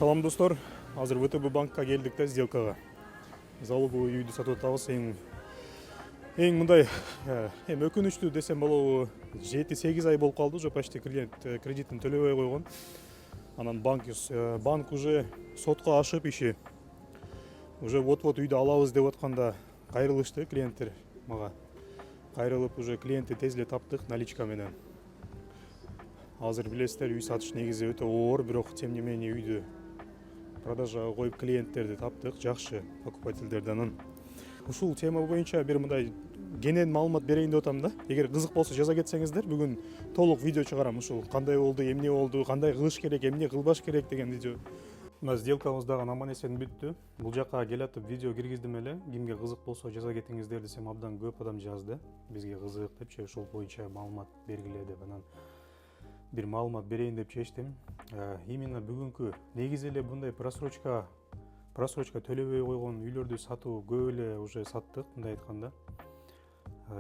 Салам достор, азыр ВТБ банкка келдик да сделкага. Залоговый үйдү сатып атабыз. Эң мындай эми өкүнүчтүү десем болобу, 7-8 ай болуп калды, уже почти клиент кредитин төлөбөй койгон. Анан банк уже сотко ашып иши. Уже вот үйдү алабыз деп атканда кайрылышты клиенттер мага. Кайрылып уже клиентти тез эле таптык наличка менен. Азыр билесиздер, үй сатыш негизи өтө оор, бирок тем не менее үйдү продажага коюп клиенттерди таптык, жакшы покупательдерди. Анан ушул тема боюнча бир мындай кенен маалымат берейин деп атам да. Эгер кызык болсо жаза кетсеңиздер, бүгүн толук видео чыгарам. Ушул кандай болду, эмне болду, кандай кылыш керек, эмне кылбаш керек деген видео. Мына сделкабыз дагы аман эсен бүттү. Бул жака келатып видео киргиздим эле. Кимге кызык болсо жаза кетиңиздер десем, абдан көп адам жазды. Бизге кызык депчи, ушул боюнча маалымат бергиле деп. Анан бир маалымат берейин деп чечтим. Именно бүгүнкү негизи эле мындай просрочка төлөбөй койгон үйлөрдү сатуу көп эле уже саттык, мындай айтканда.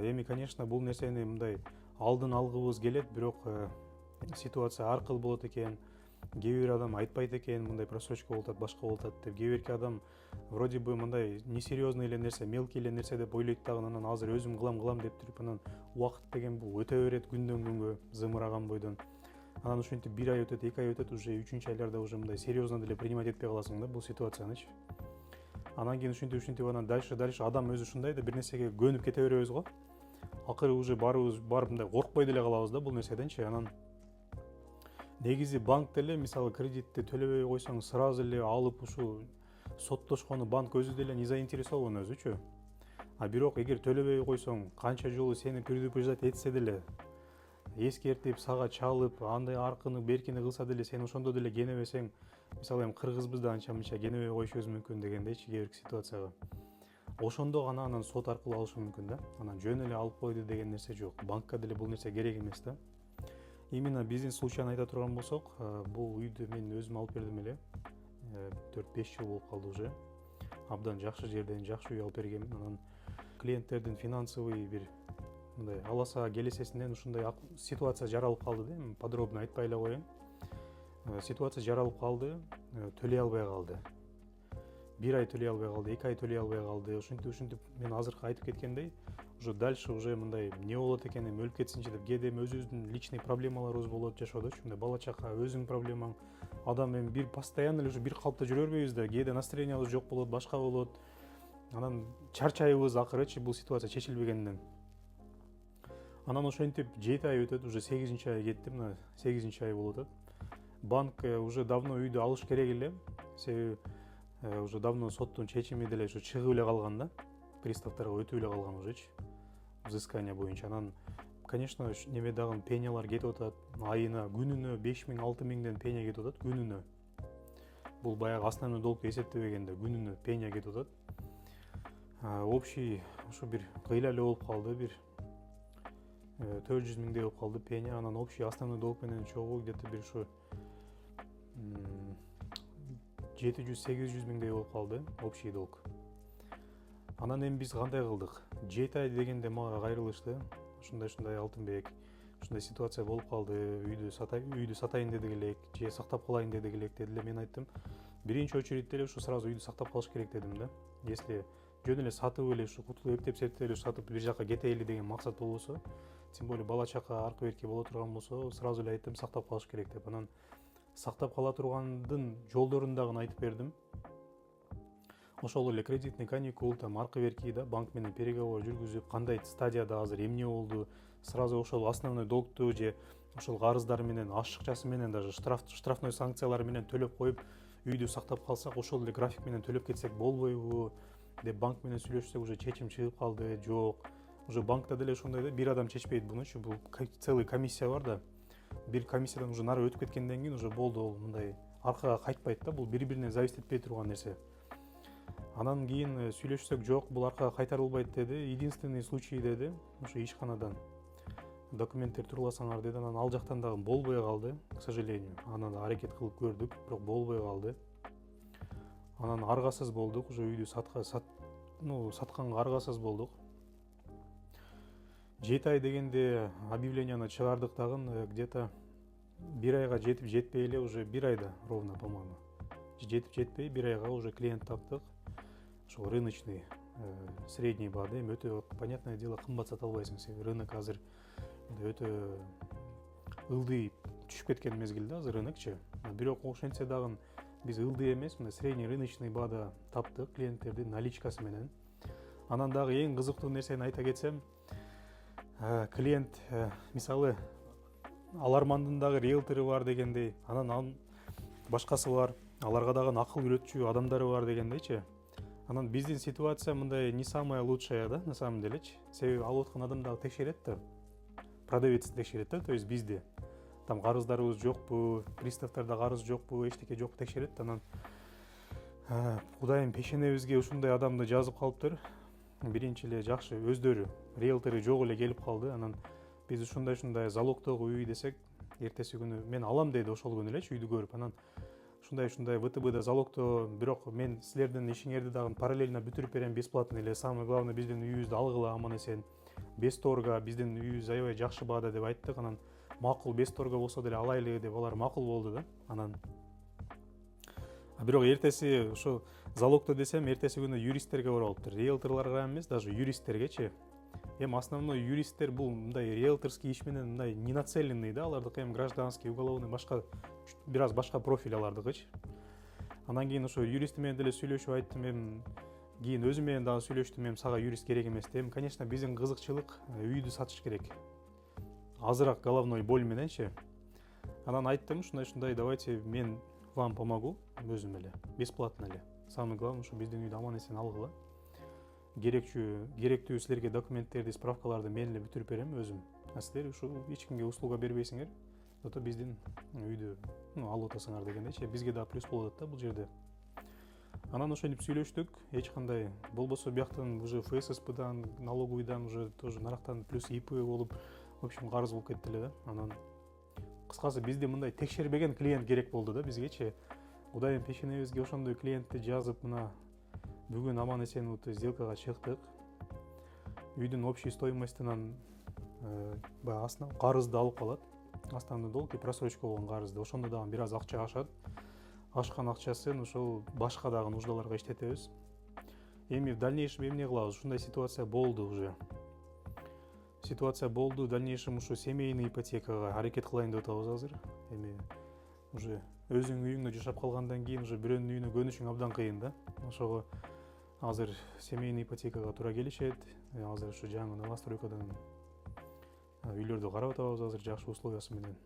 Эми конечно бул нерсени мындай алдын алгыбыз келет, бирок ситуация ар кыл болот экен. Кээ бир адам айтпайт экен, мындай просрочка болуп атат, башка болуп атат деп. Кээ бирки адам вроде бы мындай несерьезный эле нерсе, мелкий эле нерсе деп ойлойт дагы, анан азыр өзүм кылам деп туруп, анан убакыт деген бул өтө берет күндөн күнгө зымыраган бойдон. Анан ушинтип 1 ай өтөт, 2 ай өтөт, уже 3-чү айларда уже мындай серьезно деле принимать этпей каласың да бул ситуациянычы. Анан кийин ушинтип анан дальше адам өзү ушундай да бир нерсеге көнүп кете беребиз го. Акыры уже барып мындай коркпой деле калабыз да бул нерседенчи. Анан негизи банк деле мисалы кредитти төлөбөй койсоң сразу эле алып ушу соттошкону банк өзү деле не заинтересован өзүчү. А бирок эгер төлөбөй койсоң, канча жолу сени предупреждать этсе деле, эскертип, сага чалып, андай аркыны беркини кылса деле, сен ошондо деле кенебесең, мисалы эми кыргызбызды анча мынча кенебей койушубуз мүмкүн дегендейчи кээ бир ситуацияга. Ошондо гана анан сот аркылуу алышы мүмкүн да. Анан жөн эле алып койду деген нерсе жок. Банкка деле бул нерсе керек эмес да. Именно биздин случайын айта турган болсок, бул үйдү мен өзүм алып бердим эле. 4-5 жыл болуп калды уже. Абдан жакшы жерден жакшы үй алып бергенмин. Анан клиенттердин финансовый бир мындай аласа келесесинен ушундай ситуация жаралып калды да. Эми подробно айтпай эле коеюн. Ситуация жаралып калды, төлөй албай калды. 1 ай төлөй албай калды, 2 ай төлөй албай калды. Ушинтип мен азыркы айтып кеткендей, уже дальше уже мындай эмне болот экен, эми өлүп кетсинчи деп, кээде эми өзүбүздүн личный проблемаларыбыз болот жашоодочу. Мындай бала чака, өзүң проблемаң. Адам эми бир постоянно эле уже бир калыпта жүрө бербейбиз да. Кээде настроениябыз жок болот, башка болот. Анан чарчайбыз акырычы бул ситуация чечилбегенден. Анан ошентип 7 ай өтөт, уже 8-чи ай кетти, мына 8-чи ай болуп атат. Банк уже давно үйдү алыш керек эле. Себеби уже давно соттун чечими деле ушу чыгып эле калган да. Приставдарга өтүп эле калган ужечи. Взыскание боюнча. Анан конечно неме дагы пенялар кетип атат. Айына, күнүнө 5000-6000ден пеня кетип атат күнүнө. Бул баягы основной долгду эсептебегенде күнүнө пеня кетип атат. Общий ушу бир кыйла эле болуп калды, бир 400 миңдей болуп калды пеня. Анан общий основной долг менен чогуу где-то бир ушу 700-800 миңдей болуп калды общий долг. Анан эми биз кандай кылдык? 7 ай дегенде мага кайрылышты. Ушундай Алтынбек, ушундай ситуация болуп калды. Үйдү сатайын дедик элек, же сактап калайын дедик элек деди эле. Мен айттым, биринчи очередьте эле ушу сразу үйдү сактап калыш керек дедим да. Если жөн эле сатып эле ушу кутулуп эптеп эле сатып бир жака кетейли деген максат болбосо, тем более бала чака аркы берки боло турган болсо, сразу эле айттым сактап калыш керек деп. Анан сактап кала тургандын жолдорун дагы айтып бердим. Ошол эле кредитный каникул, там аркы берки да банк менен переговор жүргүзүп, кандай стадияда азыр эмне болду, сразу ошол основной долгту же ошол карыздар менен, ашыкчасы менен, даже штрафной санкциялар менен төлөп коюп, үйдү сактап калсак, ошол эле график менен төлөп кетсек болбойбу деп банк менен сүйлөшсөк, уже чечим чыгып калды. Жок, уже банкта деле ошондой да, бир адам чечпейт бунучу, бул целый комиссия бар да. Бир комиссиядан уже нары өтүп кеткенден кийин уже болду, ол мындай аркага кайтпайт да, бул бири-бирине зависит этпей турган нерсе. Анан кийин сүйлөшсөк, жок, бул аркага кайтарылбайт деди. Единственный случай деди, ошо ишканадан документтер турласаңар деди. Анан ал жактан дагы болбой калды, к сожалению. Анан аракет кылып көрдүк, бирок болбой калды. Анан аргасыз болдук, уже үйдү сатканга аргасыз болдук. 7 ай дегенде объявленияны чыгардык дагы где-то 1 айга жетип жетпей эле, уже 1 айда ровно, по-моему, жетип жетпей бир айга уже клиент таптык. Ошол рыночный средний баада эми өтө понятное дело кымбат сата албайсың, себеби рынок азыр өтө ылдый түшүп кеткен мезгилде азыр рынокчу. Бирок ошентсе дагы биз ылдый эмес, мына средний рыночный баада таптык клиенттерди наличкасы менен. Анан дагы эң кызыктуу нерсени айта кетсем, клиент мисалы алармандын дагы риэлтору бар дегендей, анан башкасы бар, аларга дагы акыл үйрөтчү адамдары бар дегендейчи. Анан биздин ситуация мындай не самая лучшая да, на самом делечи. Себеби алып аткан адам дагы текшерет да. Продавец текшерет да, то есть бизди. Там карыздарыбыз жокпу, приставтарда карыз жокпу, эчтеке жокпу текшерет. Анан Кудайым пешенебизге ушундай адамды жазып калыптыр. Биринчи эле жакшы өздөрү риэлтору жок эле келип калды. Анан биз ушундай залогдогу үй десек, эртеси күнү мен алам деди ошол күнү элечи үйдү көрүп. Анан ушундай ВТБда залогдо, бирок мен силердин ишиңерди дагы параллельно бүтүрүп берем бесплатно эле. Самое главное биздин үйүбүздү алгыла аман эсен. Без торга биздин үйүбүз аябай жакшы баада деп айттык. Анан макул без торга болсо деле алайлы деп алар макул болду да. Анан бирок эртеси ошо залогдо десем, эртеси күнү юристтерге баралыптыр. Риэлторлорго эмес, даже юристтергечи. Эми основной юристтер бул мындай риэлторский иш менен мындай не нацеленный да, алардыкы эми гражданский, уголовный башка бир аз башка профиль алардыкычы. Анан кийин ошо юрист менен деле сүйлөшүп айттым, эми кийин өзүм менен дагы сүйлөштүм, эми сага юрист керек эмес деп. Конечно, биздин кызыкчылык үйдү сатыш керек. Азыраак головной боль мененчи. Анан айттым, ушундай давайте мен вам помогу өзүм эле, бесплатно эле. Самое главное, что биздин үйдү аман эсен алгыла. Керектүү силерге документтерди, справкаларды мен эле бүтүрүп берем өзүм. Силер ушул эч кимге услуга бербейсиңер, зато биздин үйдү алып атасыңар дегендейчи. Бизге да плюс болот да бул жерде. Анан ошентип сүйлөштүк, эч кандай болбосо бияктан уже ФССПдан, налоговыйдан уже тоже нарактан плюс ИП болуп, в общем, карыз болуп кетти эле да. Анан кыскасы бизде мындай текшербеген клиент керек болду да бизгечи. Кудайым пешенебизге ошондой клиентти жазып, мына бүгүн аман эсен сделкага чыктык. Үйдүн общий стоимостунан баягы карызды алып калат. Основной долг и просрочка болгон карызды. Ошондо дагы бир аз акча ашат. Ашкан акчасын ошол башка дагы нуждаларга иштетебиз. Эми в дальнейшем эмне кылабыз? Ушундай ситуация болду уже. В дальнейшем ушу семейный ипотекага аракет кылайын деп атабыз азыр. Эми уже өзүң үйүңдө жашап калгандан кийин уже бирөөнүн үйүнө көнүшүң абдан кыйын да. Ошого азыр семейный ипотекага туура келишет. Азыр ушу жаңы новостройкадан үйлөрдү карап атабыз азыр жакшы условиясы менен.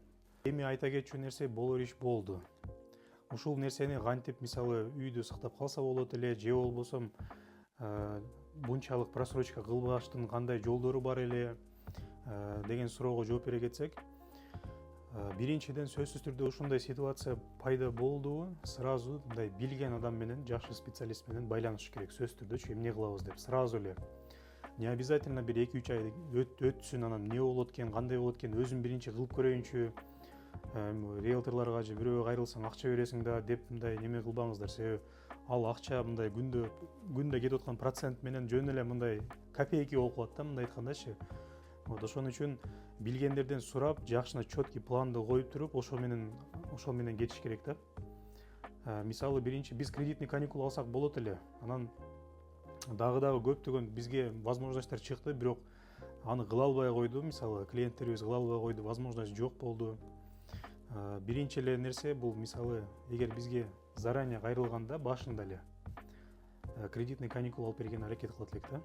Эми айта кетчү нерсе болор иш болду. Ушул нерсени кантип мисалы үйдү сактап калса болот эле, же болбосо бунчалык просрочка кылбаштын кандай жолдору бар эле деген суроого жооп бере кетсек, биринчиден сөзсүз түрдө ушундай ситуация пайда болду, сразу мындай билген адам менен, жакшы специалист менен байланыш керек, сөзсүз түрдө эмне кылабыз деп, сразу эле. Не обязательно бир 2-3 ай өтсүн, анан эмне болот экен, кандай болот экен, өзүм биринчи кылып көрөйүнчү, риэлторлорго же бирөөгө кайрылсаң акча бересиң да деп мындай неме кылбаңыздар. Себеби ал акча мындай күндө кетип аткан процент менен жөн эле мындай копейки болуп калат да, мындай айткандачы. Ошон үчүн билгендерден сурап, жакшына четкий планды коюп туруп, ошол менен кетиш керек да. Мисалы биринчи биз кредитный каникул алсак болот эле. Анан дагы көптөгөн бизге возможностьтар чыкты, бирок аны кыла албай койду. Мисалы клиенттерибиз кыла албай койду, возможность жок болду. Биринчи эле нерсе бул мисалы эгер бизге заранее кайрылганда башында эле кредитный каникул алып берген аракет кылат элек да.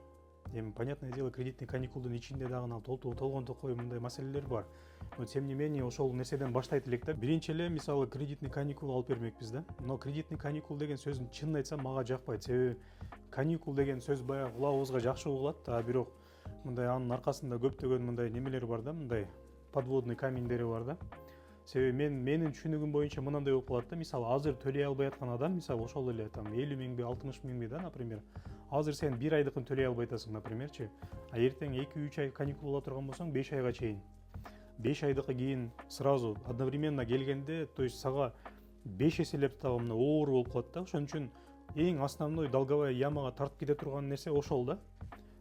Эми понятное дело, кредитный каникулдун ичинде дагы толгон токой мындай маселелер бар. Но тем не менее ошол нерседен баштайт элек да. Биринчи эле мисалы кредитный каникул алып бермекпиз да. Но кредитный каникул деген сөздүн чынын айтсам мага жакпайт. Себеби каникул деген сөз баягы кулагыбызга жакшы угулат, бирок мындай анын аркасында көптөгөн мындай немелер бар да, мындай подводный камендери бар да. Себеби менин түшүнүгүм боюнча мынандай болуп калат да. Мисалы азыр төлөй албай аткан адам, мисалы ошол эле 50 миңби, 60 миңби да, например. Азыр сен 1 айдыкын төлөй албай атасың, напримерчи. Эртең 2-3 ай каникул ала турган болсоң 5 айга чейин. 5 айдыкка кийин сразу одновременно келгенде, то есть сага 5 эселеп дагы мына оор болуп калат да. Ошон үчүн эң основной долговая ямага тартып кете турган нерсе ошол да.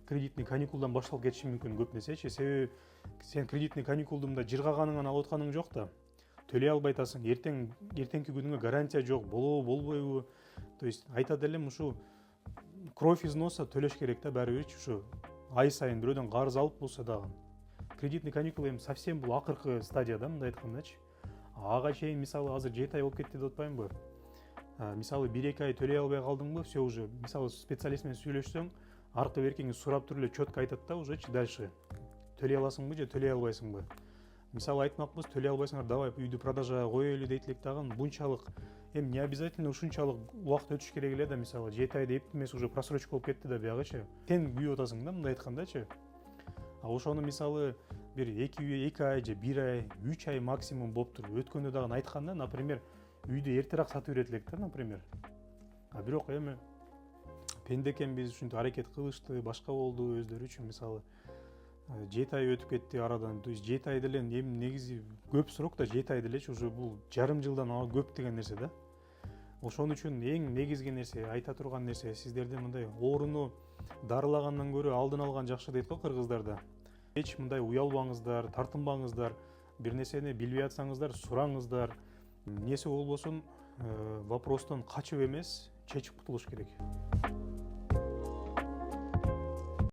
Кредитный каникулдан башталып кетиши мүмкүн көп нерсечи. Себеби сен кредитный каникулду мында жыргаганыңан алып атканың жок да. төлөй албай атасың, эртеңки күнүңө гарантия жок, болобу болбойбу. То есть айтат элем ушу кровь из носа төлөш керек да баары бирчи, ушу ай сайын бирөөдөн карыз алып болсо дагы. Кредитный каникул эми совсем бул акыркы стадияда, мындай айткандачы. Ага чейин мисалы азыр 7 ай болуп кетти деп атпаймынбы? Мисалы 1-2 ай төлөй албай калдыңбы, все уже мисалы специалист менен сүйлөшсөң, аркы беркиңи сурап туруп эле четко айтат да ужечи дальше. Төлөй аласыңбы же төлөй албайсыңбы? Мисалы айтмакпыз, төлөй албайсыңар, давай үйдү продажага коелу дейт элек дагы, бунчалык эми не обязательно ушунчалык убакыт өтүш керек эле да, мисалы 7 айда эптеп эмес уже просрочка болуп кетти да биягычы. Сен күйүп атасың да мындай айткандачы. Ошону мисалы бир 2 ай же 1 ай, 3 ай максимум болуптур. Өткөндө дагы айтканда, например, үйдү эртерээк сатып берет элек да, например. Бирок эми пенде экенбиз, ушинтип аракет кылышты, башка болду өздөрү үчүн, мисалы 7 ай өтүп кетти арадан. То есть 7 ай деле эми негизи көп срок да, 7 ай делечи уже бул жарым жылдан көп деген нерсе да. Ошон үчүн эң негизги нерсе, айта турган нерсе, сиздерде мындай ооруну дарылагандан көрө алдын алган жакшы дейт го кыргыздарда. Эч мындай уялбаңыздар, тартынбаңыздар, бир нерсени билбей атсаңыздар сураңыздар. Эмнеси болбосун вопростон качып эмес, чечип кутулуш керек.